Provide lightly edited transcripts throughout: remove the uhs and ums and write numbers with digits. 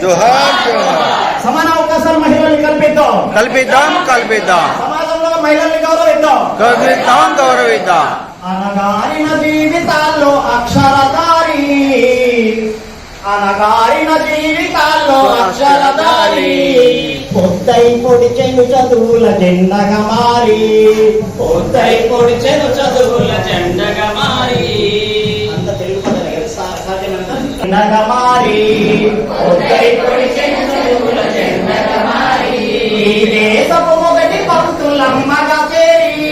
జోహార్ జోహార్. సమాన అవకాశాలు మహిళల్ని కల్పిద్దాం. సమాజంలో మహిళల్ని గౌరవిద్దాం. అనగారిన జీవితాల్లో అక్షరధారి పొద్దై పొడిచెను చదువుల జెండగా మారి అంత తెలుగు పదాలు సాధ్యమంత జెండగా మారి ఈ దేశపు మొదటి పంతులమ్మగా చేరి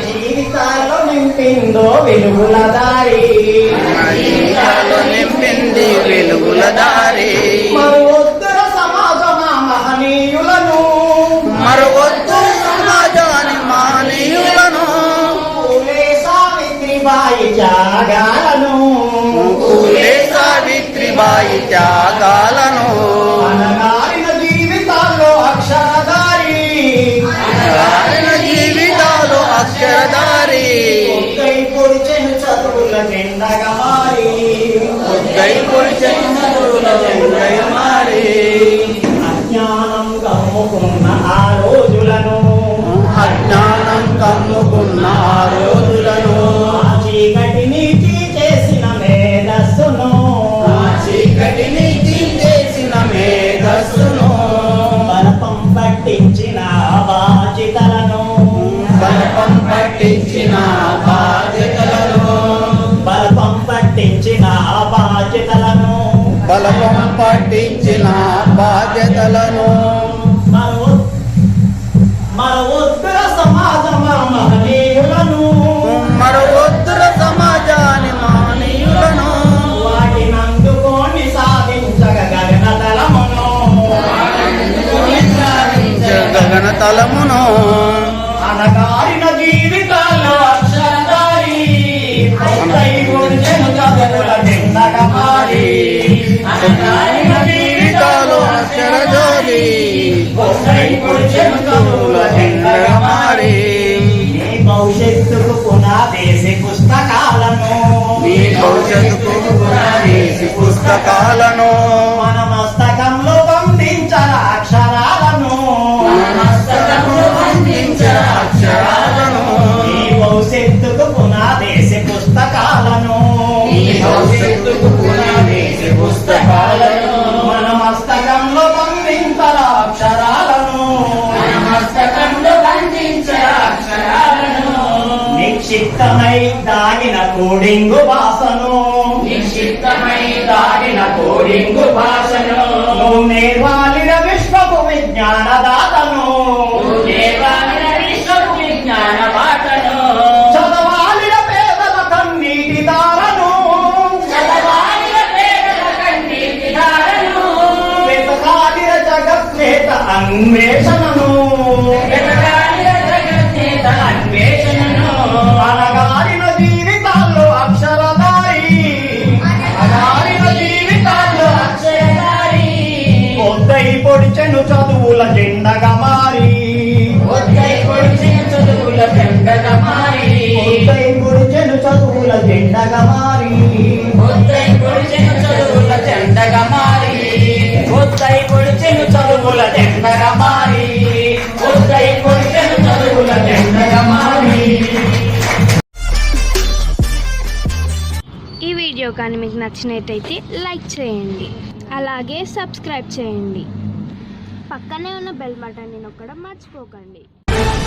జీవితాల్లో నింపిందో వెలుగుల దారి మరొద్దుర సమాజమా మహనీయులను పూలే సావిత్రిబాయి త్యాగాలను అనగారిన జీవితాల్లో అక్షరధారి ఒక్కై పొడిచెను చదువుల జెండగా అజ్ఞానం కమ్ముకున్న ఆ రోజులను చీకటిని చేసిన మేధస్సును బలపం పట్టించిన బాధ్యతలను మరొద్దుర సమాజమా మహనీయులను వాటినందుకోని సాధించగ గగనతలమును అనగారిన జీవితాల్లో అక్షరధారి పొద్దై పొడిచెను చదువుల జెండగా మారి నీ భవిష్యత్తుకు పునాదేసి పుస్తకాలను మన మస్తకంలో బంధించర అక్షరాలను నీ భవిష్యత్తుకు పునాదేసి పుస్తకాలను మన మస్తకంలో బంధించర అక్షరాలను నిక్షిప్తమై దాగిన కోడింగు భాషను నువ్వు నేర్వాలిన విశ్వపు విజ్ఞానదాతను చదవాలిన పేదల కన్నీటి దారను వెతకాలిన జగత్నేత అన్వేషణను అనగారిన జీవితాల్లో అక్షరధారి పొద్దై పొడిచెను చదువుల జెండగా మారి ఈ వీడియో కానీ మీకు నచ్చినట్టయితే లైక్ చేయండి, అలాగే సబ్స్క్రైబ్ చేయండి. పక్కనే ఉన్న బెల్ బటన్ని నొక్కడం మర్చిపోకండి.